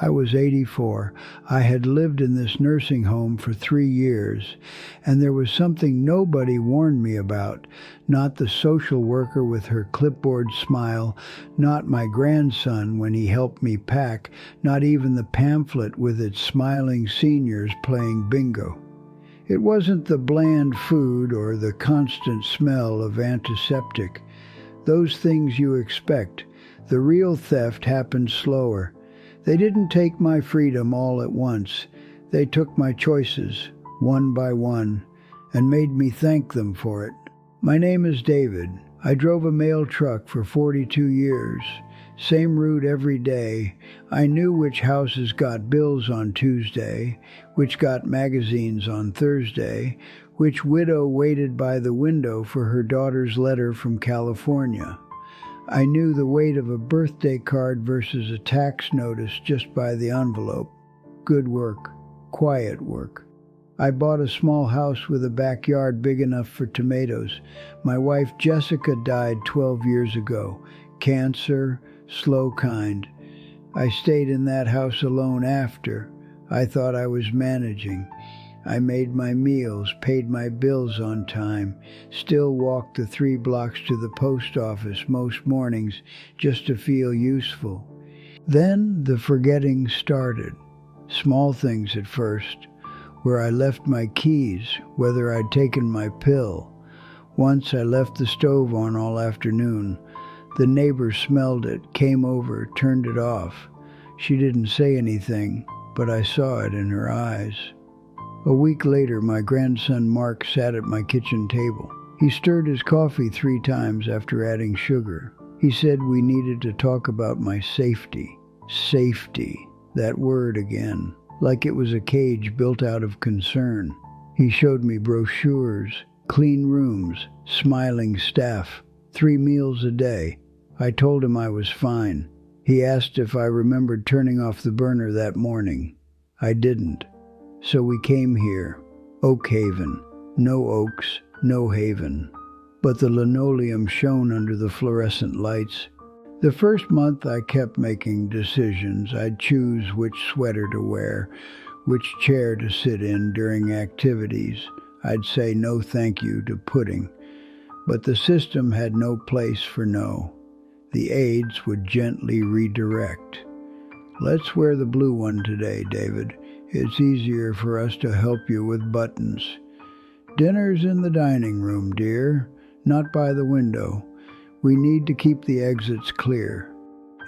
I was 84. I had lived in this nursing home for 3 years, and there was something nobody warned me about. Not the social worker with her clipboard smile, not my grandson when he helped me pack, not even the pamphlet with its smiling seniors playing bingo. It wasn't the bland food or the constant smell of antiseptic. Those things you expect. The real theft happened slower. They didn't take my freedom all at once. They took my choices, one by one, and made me thank them for it. My name is David. I drove a mail truck for 42 years. Same route every day. I knew which houses got bills on Tuesday, which got magazines on Thursday, which widow waited by the window for her daughter's letter from California. I knew the weight of a birthday card versus a tax notice just by the envelope. Good work. Quiet work. I bought a small house with a backyard big enough for tomatoes. My wife Jessica died 12 years ago. Cancer, slow kind. I stayed in that house alone after. I thought I was managing. I made my meals, paid my bills on time, still walked the 3 blocks to the post office most mornings just to feel useful. Then the forgetting started. Small things at first, where I left my keys, whether I'd taken my pill. Once I left the stove on all afternoon. The neighbor smelled it, came over, turned it off. She didn't say anything, but I saw it in her eyes. A week later, my grandson Mark sat at my kitchen table. He stirred his coffee 3 times after adding sugar. He said we needed to talk about my safety. Safety, that word again, like it was a cage built out of concern. He showed me brochures, clean rooms, smiling staff, 3 meals a day. I told him I was fine. He asked if I remembered turning off the burner that morning. I didn't. So we came here, Oak Haven. No oaks, no haven. But the linoleum shone under the fluorescent lights. The first month I kept making decisions. I'd choose which sweater to wear, which chair to sit in during activities. I'd say no thank you to pudding. But the system had no place for no. The aides would gently redirect. Let's wear the blue one today, David. It's easier for us to help you with buttons. Dinner's in the dining room, dear, not by the window. We need to keep the exits clear.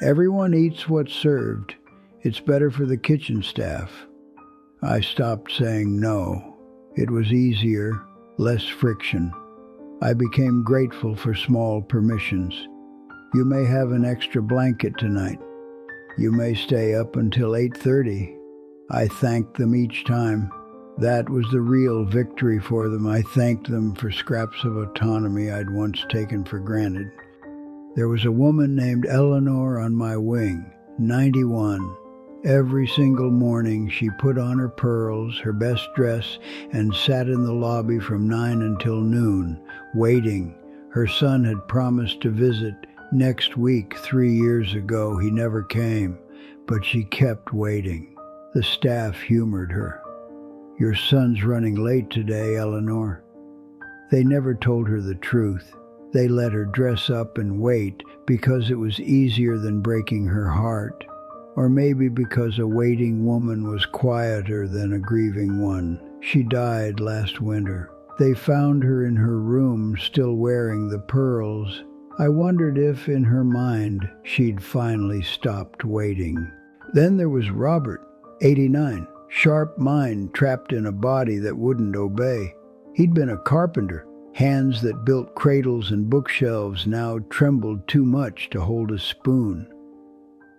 Everyone eats what's served. It's better for the kitchen staff. I stopped saying no. It was easier, less friction. I became grateful for small permissions. You may have an extra blanket tonight. You may stay up until 8:30. I thanked them each time. That was the real victory for them. I thanked them for scraps of autonomy I'd once taken for granted. There was a woman named Eleanor on my wing, 91. Every single morning she put on her pearls, her best dress, and sat in the lobby from 9 until noon, waiting. Her son had promised to visit next week 3 years ago. He never came, but she kept waiting. The staff humored her. Your son's running late today, Eleanor. They never told her the truth. They let her dress up and wait because it was easier than breaking her heart. Or maybe because a waiting woman was quieter than a grieving one. She died last winter. They found her in her room still wearing the pearls. I wondered if, in her mind, she'd finally stopped waiting. Then there was Robert, 89, sharp mind trapped in a body that wouldn't obey. He'd been a carpenter. Hands that built cradles and bookshelves now trembled too much to hold a spoon.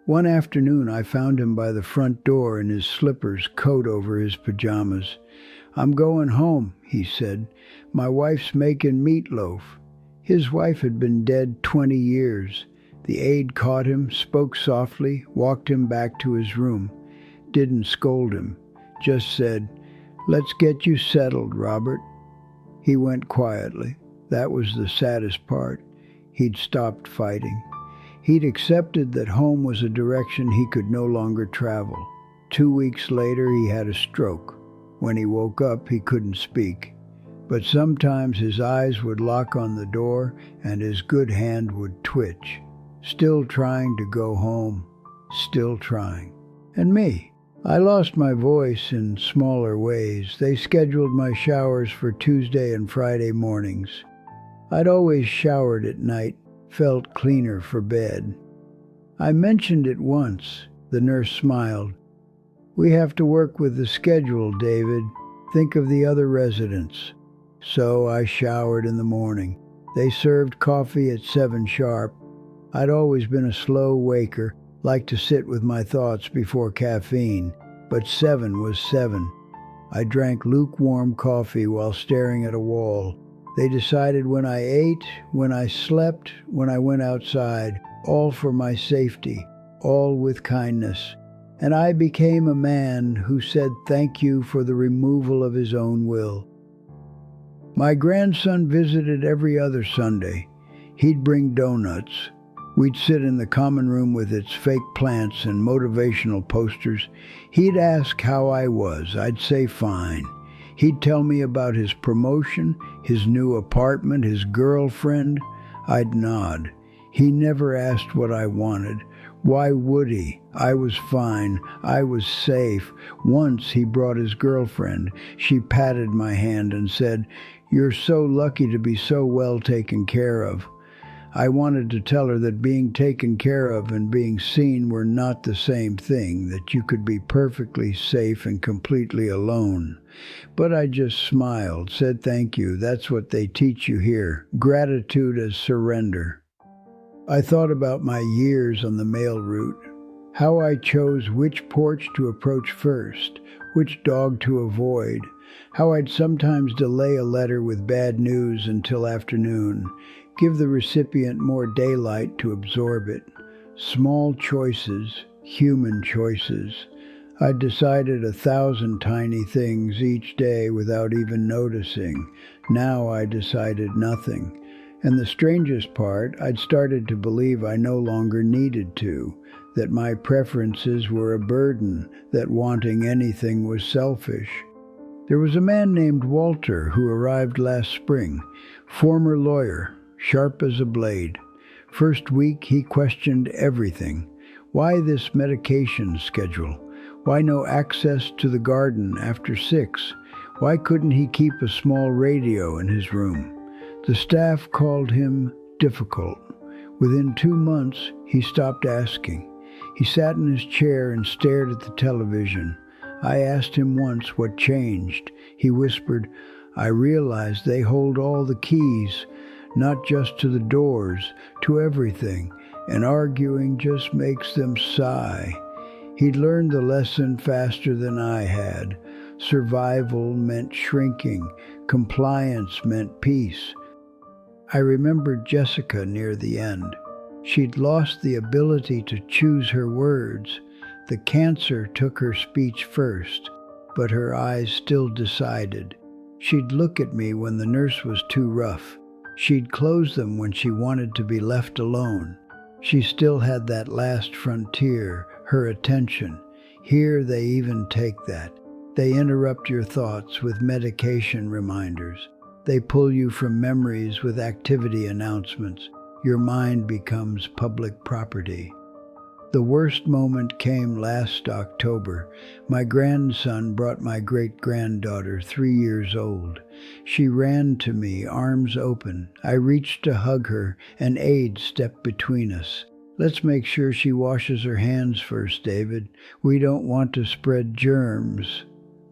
One afternoon I found him by the front door in his slippers, coat over his pajamas. I'm going home, he said. My wife's making meatloaf. His wife had been dead 20 years. The aide caught him, spoke softly, walked him back to his room. Didn't scold him, just said, "Let's get you settled, Robert." He went quietly. That was the saddest part. He'd stopped fighting. He'd accepted that home was a direction he could no longer travel. 2 weeks later, he had a stroke. When he woke up, he couldn't speak. But sometimes his eyes would lock on the door and his good hand would twitch. Still trying to go home. Still trying. And me. I lost my voice in smaller ways. They scheduled my showers for Tuesday and Friday mornings. I'd always showered at night, felt cleaner for bed. I mentioned it once. The nurse smiled. "We have to work with the schedule, David. Think of the other residents." So I showered in the morning. They served coffee at 7 sharp. I'd always been a slow waker, liked to sit with my thoughts before caffeine, but 7 was 7. I drank lukewarm coffee while staring at a wall. They decided when I ate, when I slept, when I went outside, all for my safety, all with kindness. And I became a man who said thank you for the removal of his own will. My grandson visited every other Sunday. He'd bring donuts. We'd sit in the common room with its fake plants and motivational posters. He'd ask how I was. I'd say fine. He'd tell me about his promotion, his new apartment, his girlfriend. I'd nod. He never asked what I wanted. Why would he? I was fine. I was safe. Once he brought his girlfriend. She patted my hand and said, "You're so lucky to be so well taken care of." I wanted to tell her that being taken care of and being seen were not the same thing, that you could be perfectly safe and completely alone. But I just smiled, said thank you. That's what they teach you here. Gratitude as surrender. I thought about my years on the mail route, how I chose which porch to approach first, which dog to avoid, how I'd sometimes delay a letter with bad news until afternoon, give the recipient more daylight to absorb it. Small choices, human choices. I decided 1,000 tiny things each day without even noticing. Now I decided nothing. And the strangest part, I'd started to believe I no longer needed to, that my preferences were a burden, that wanting anything was selfish. There was a man named Walter who arrived last spring, former lawyer, sharp as a blade. First week he questioned everything. Why this medication schedule? Why no access to the garden after 6? Why couldn't he keep a small radio in his room? The staff called him difficult. Within 2 months, he stopped asking. He sat in his chair and stared at the television. I asked him once what changed. He whispered, "I realized they hold all the keys, not just to the doors, to everything, and arguing just makes them sigh." He'd learned the lesson faster than I had. Survival meant shrinking. Compliance meant peace. I remembered Jessica near the end. She'd lost the ability to choose her words. The cancer took her speech first, but her eyes still decided. She'd look at me when the nurse was too rough. She'd close them when she wanted to be left alone. She still had that last frontier, her attention. Here they even take that. They interrupt your thoughts with medication reminders. They pull you from memories with activity announcements. Your mind becomes public property. The worst moment came last October. My grandson brought my great-granddaughter, 3 years old. She ran to me, arms open. I reached to hug her, and aide stepped between us. "Let's make sure she washes her hands first, David. We don't want to spread germs."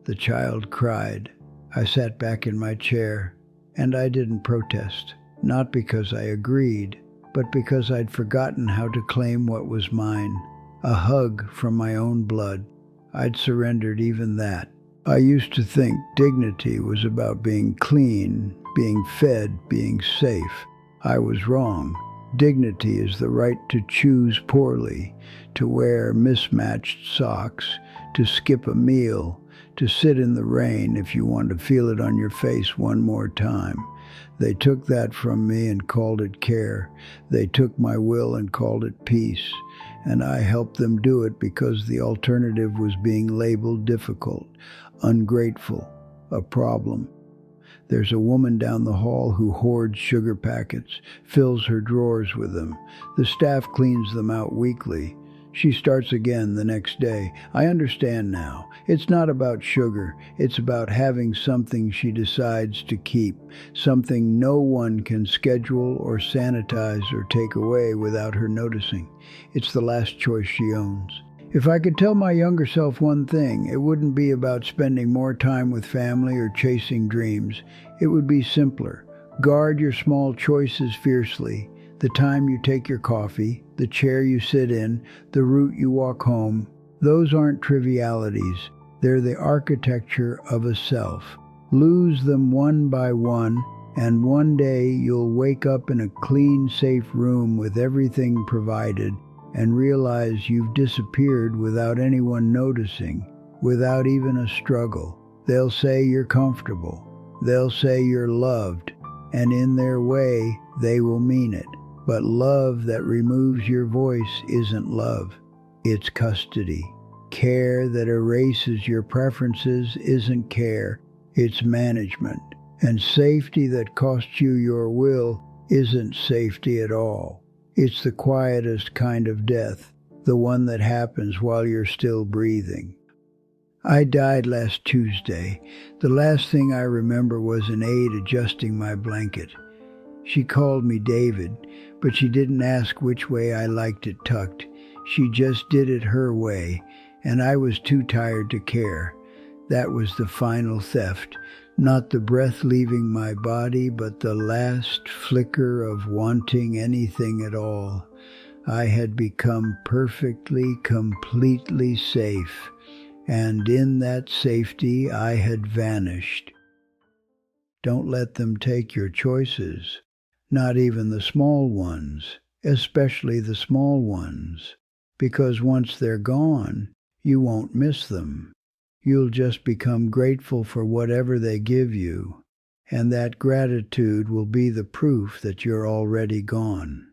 The child cried. I sat back in my chair, and I didn't protest. Not because I agreed, but because I'd forgotten how to claim what was mine. A hug from my own blood. I'd surrendered even that. I used to think dignity was about being clean, being fed, being safe. I was wrong. Dignity is the right to choose poorly, to wear mismatched socks, to skip a meal, to sit in the rain if you want to feel it on your face one more time. They took that from me and called it care. They took my will and called it peace. And I helped them do it because the alternative was being labeled difficult, ungrateful, a problem. There's a woman down the hall who hoards sugar packets, fills her drawers with them. The staff cleans them out weekly. She starts again the next day. I understand now. It's not about sugar. It's about having something she decides to keep, something no one can schedule or sanitize or take away without her noticing. It's the last choice she owns. If I could tell my younger self one thing, it wouldn't be about spending more time with family or chasing dreams. It would be simpler. Guard your small choices fiercely. The time you take your coffee, the chair you sit in, the route you walk home. Those aren't trivialities. They're the architecture of a self. Lose them one by one, and one day you'll wake up in a clean, safe room with everything provided and realize you've disappeared without anyone noticing, without even a struggle. They'll say you're comfortable. They'll say you're loved, and in their way, they will mean it. But love that removes your voice isn't love. It's custody. Care that erases your preferences isn't care. It's management. And safety that costs you your will isn't safety at all. It's the quietest kind of death, the one that happens while you're still breathing. I died last Tuesday. The last thing I remember was an aide adjusting my blanket. She called me David, but she didn't ask which way I liked it tucked. She just did it her way, and I was too tired to care. That was the final theft, not the breath leaving my body, but the last flicker of wanting anything at all. I had become perfectly, completely safe, and in that safety I had vanished. Don't let them take your choices. Not even the small ones, especially the small ones, because once they're gone, you won't miss them. You'll just become grateful for whatever they give you, and that gratitude will be the proof that you're already gone.